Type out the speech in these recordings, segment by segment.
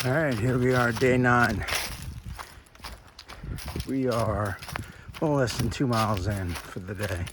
All right, here we are, day 9. We are a little less than 2 miles in for the day.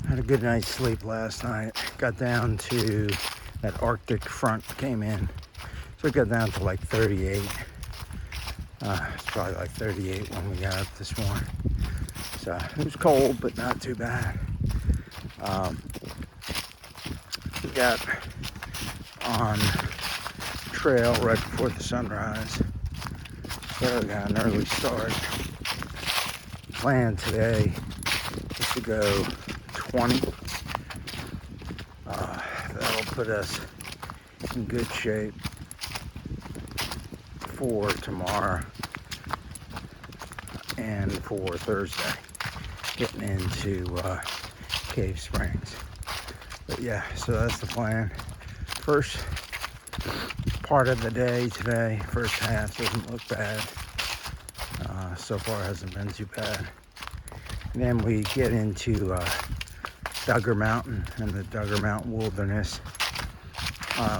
Had a good night's sleep last night. Got down to that Arctic front came in. So it got down to like 38. It's probably like 38 when we got up this morning. So it was cold, but not too bad. We got on trail right before the sunrise. So we got an early start. Plan today is to go 20. That'll put us in good shape for tomorrow and for Thursday, getting into Cave Springs. But yeah, so that's the plan. First part of the day today, first half doesn't look bad. So far hasn't been too bad. And then we get into Duggar Mountain and the Duggar Mountain Wilderness.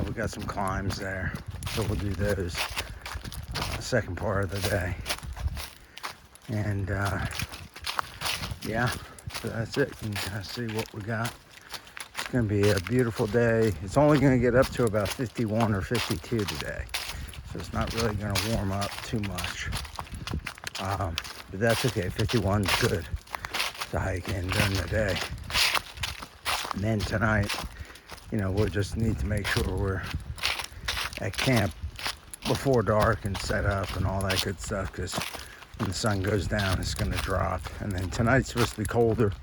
We got some climbs there, so we'll do those second part of the day. And yeah, so that's it. You can kind of see what we got. It's going to be a beautiful day. It's only going to get up to about 51 or 52 today, so it's not really going to warm up too much. But that's okay. 51's good to hike in during the day. And then tonight, we'll just need to make sure we're at camp before dark and set up and all that good stuff, because when the sun goes down, it's going to drop. And then tonight's supposed to be colder,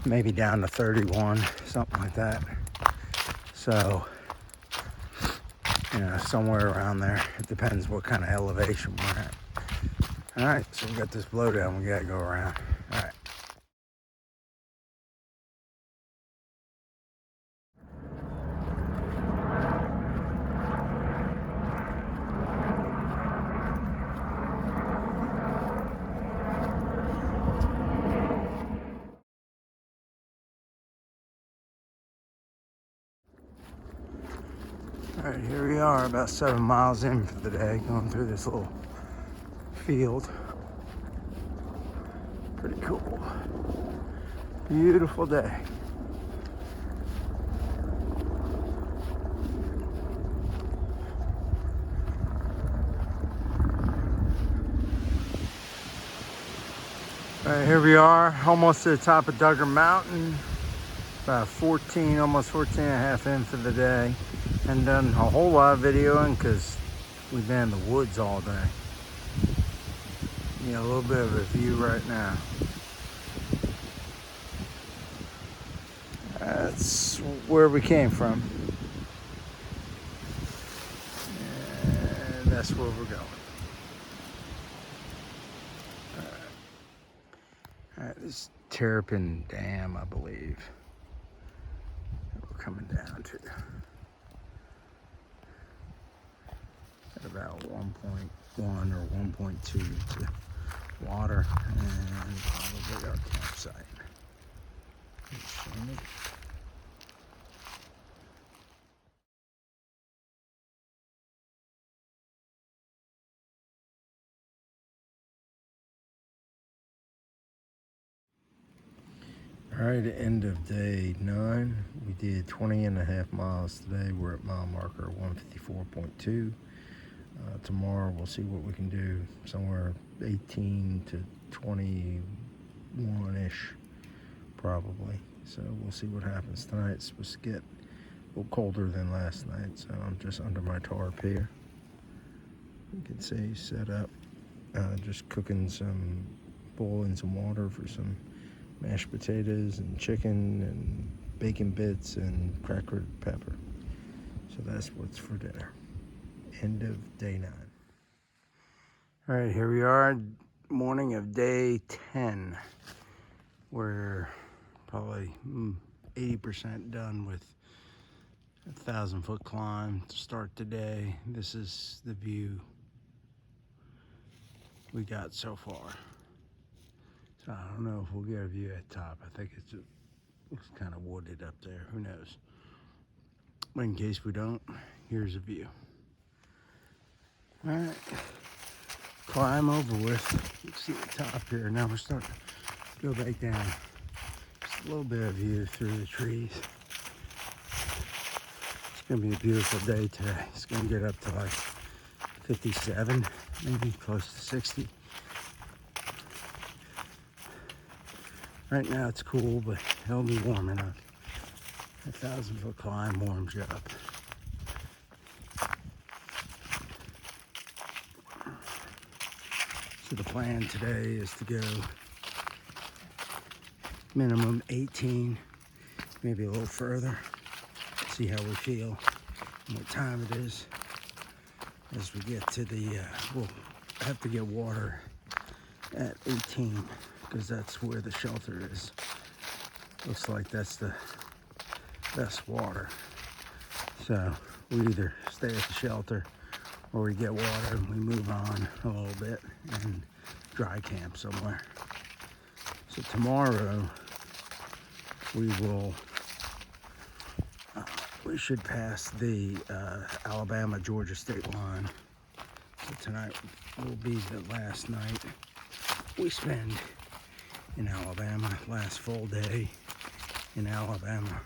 maybe down to 31, something like that. So, somewhere around there. It depends what kind of elevation we're at. All right, so we got this blowdown we got to go around. All right. All right, here we are, about 7 miles in for the day, going through this little field. Pretty cool. Beautiful day. All right, here we are, almost to the top of Duggar Mountain. About 14, almost 14 and a half in for the day. And done a whole lot of videoing because we've been in the woods all day. A little bit of a view right now. That's where we came from. And that's where we're going. All right, this is Terrapin Dam, I believe, that we're coming down to. At about 1.1 or 1.2 to water, and probably our campsite. All right, end of day 9. We did 20 and a half miles today. We're at mile marker 154.2. Tomorrow we'll see what we can do, somewhere 18 to 21-ish probably. So we'll see what happens. Tonight's supposed to get a little colder than last night, so I'm just under my tarp here. You can see set up, just cooking boiling some water for some mashed potatoes and chicken and bacon bits and crackered pepper. So that's what's for dinner. End of day 9. All right, here we are, morning of day 10. We're probably 80% done with a 1,000-foot climb to start today. This is the view we got so far. So I don't know if we'll get a view at the top. I think it looks kind of wooded up there. Who knows? But in case we don't, here's a view. All right, climb over with. You can see the top here. Now we're starting to go back down. Just a little bit of view through the trees. It's gonna be a beautiful day today. It's gonna get up to like 57, maybe close to 60. Right now it's cool, but it'll be warm enough. A 1,000-foot climb warms you up. So the plan today is to go minimum 18, maybe a little further. See how we feel and what time it is. As we get to the, we'll have to get water at 18 because that's where the shelter is. Looks like that's the best water. So we either stay at the shelter or we get water and we move on a little bit and dry camp somewhere. So tomorrow we will, we should pass the Alabama-Georgia state line. So tonight will be the last night we spend in Alabama, last full day in Alabama.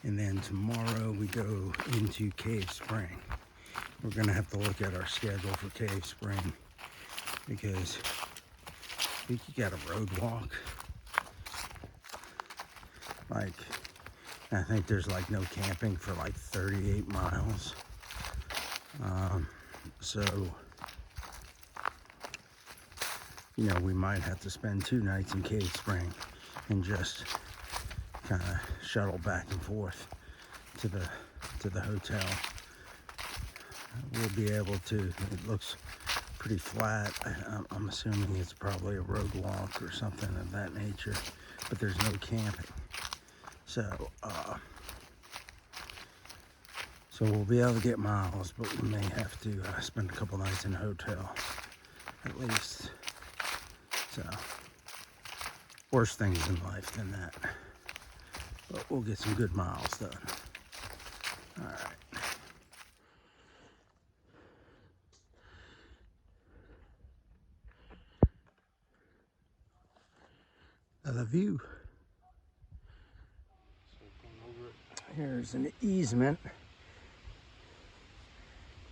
And then tomorrow we go into Cave Spring. We're gonna have to look at our schedule for Cave Spring because I think you got a road walk. Like, I think there's like no camping for like 38 miles. So, you know, we might have to spend 2 nights in Cave Spring and just kind of shuttle back and forth to the hotel. We'll be able to, it looks pretty flat. I'm assuming it's probably a road walk or something of that nature, but there's no camping. So we'll be able to get miles, but we may have to spend a couple nights in a hotel at least. So worse things in life than that. But we'll get some good miles done. All right. Another view. Here's an easement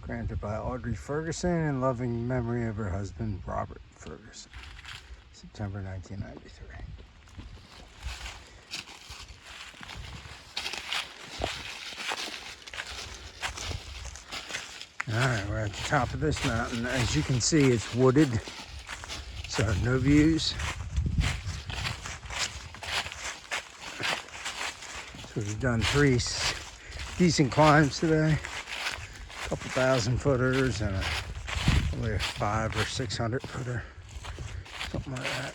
granted by Audrey Ferguson in loving memory of her husband, Robert Ferguson, September 1993. All right, we're at the top of this mountain. As you can see, it's wooded, so no views. So we've done 3 decent climbs today. A couple 1,000-footers and probably a 500 or 600 footer, something like that.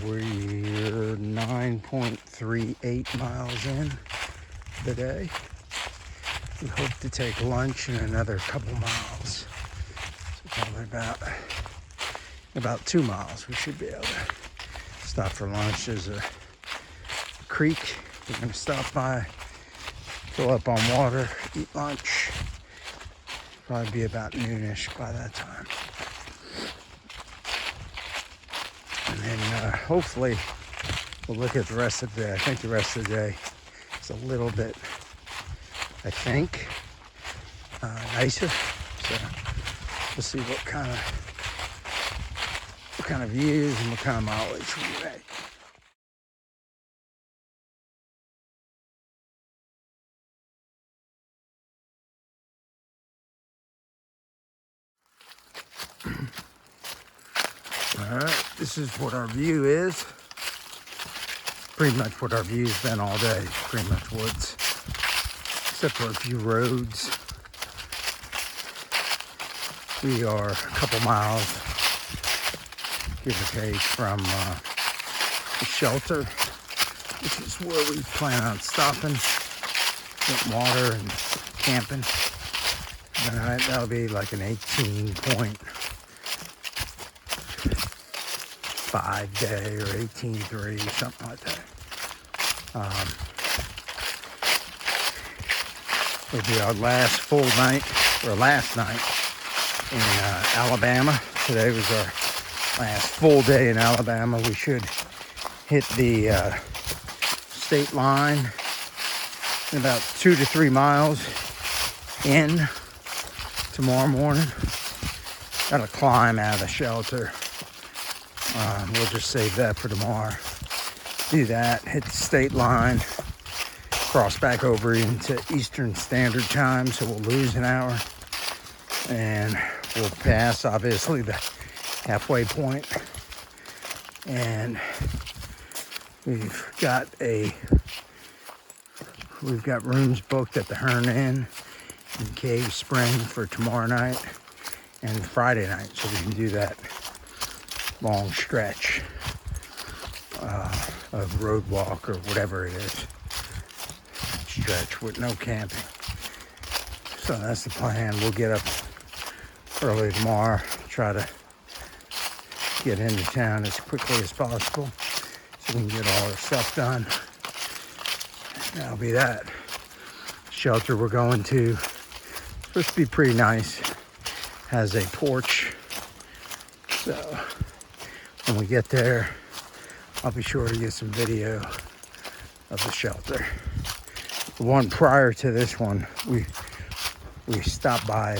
We're 9.38 miles in today. We hope to take lunch in another couple miles. So probably about 2 miles we should be able to stop for lunch. There's a creek we're going to stop by, fill up on water, eat lunch. Probably be about noonish by that time. And then hopefully we'll look at the rest of the day. I think the rest of the day is a little bit, I think, nicer. So we'll see what kind of views and what kind of mileage we make. All right, this is what our view is. Pretty much what our view's been all day. Pretty much woods, except for a few roads. We are a couple miles, give or take, from the shelter, which is where we plan on stopping, getting water and camping. And that'll be like an 18.5 day or 18.3, something like that. It'll be our last full night, or last night in Alabama. Today was our last full day in Alabama. We should hit the state line in about 2 to 3 miles in tomorrow morning. Got to climb out of the shelter. We'll just save that for tomorrow. Do that, hit the state line, cross back over into Eastern Standard Time, so we'll lose an hour. And we'll pass, obviously, the halfway point. And we've got rooms booked at the Hearn Inn in Cave Spring for tomorrow night and Friday night, so we can do that long stretch of road walk or whatever it is, stretch with no camping. So that's the plan. We'll get up early tomorrow, try to get into town as quickly as possible so we can get all our stuff done. That'll be that. Shelter we're going to, supposed to be pretty nice, has a porch, so when we get there I'll be sure to get some video of the shelter. The one prior to this one we stopped by a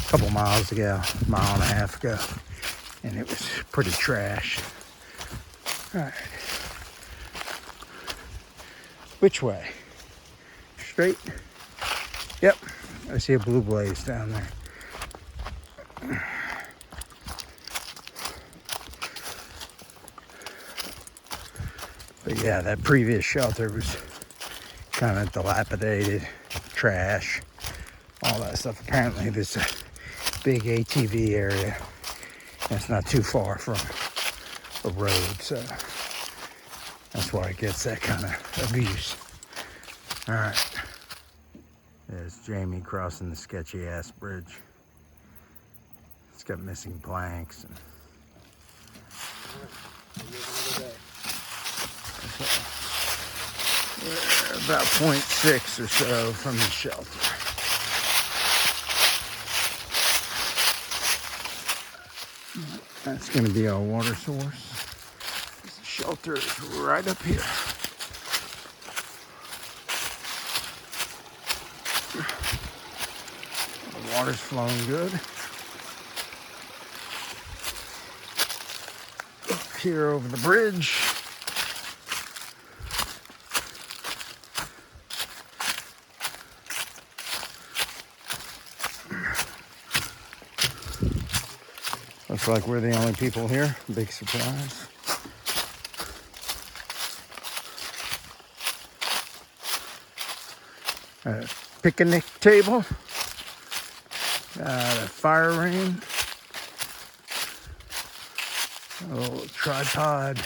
couple miles ago, mile and a half ago, and it was pretty trash. All right, which way? Straight? Yep, I see a blue blaze down there. But yeah, that previous shelter was kind of dilapidated, trash, all that stuff. Apparently there's a big ATV area that's not too far from a road, so that's why it gets that kind of abuse. All right, there's Jamie crossing the sketchy ass bridge. It's got missing planks and we're about 0.6 or so from the shelter. That's going to be our water source. The shelter is right up here. The water's flowing good. Up here over the bridge. Looks like we're the only people here. Big surprise. A picnic table. Got a fire ring. A little tripod.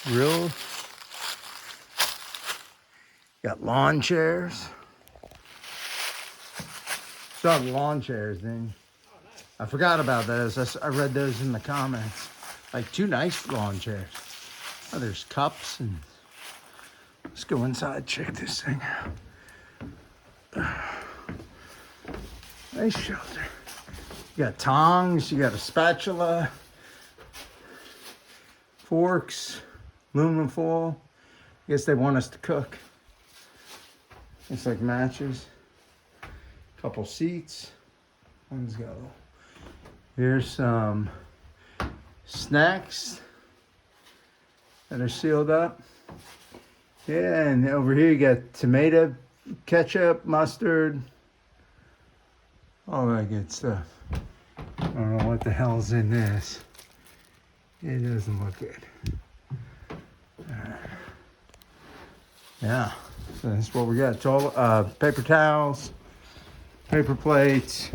Grill. Got lawn chairs. Saw the lawn chairs then. I forgot about those. I read those in the comments. Like 2 nice lawn chairs. Oh, there's cups and let's go inside, check this thing out. Nice shelter. You got tongs, you got a spatula, forks, aluminum foil. I guess they want us to cook. It's like matches. Couple seats. Let's go. Here's some snacks that are sealed up. Yeah, and over here you got tomato, ketchup, mustard, all that good stuff. I don't know what the hell's in this. It doesn't look good. Yeah, so that's what we got. It's all paper towels, paper plates,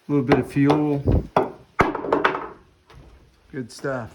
a little bit of fuel. Good stuff.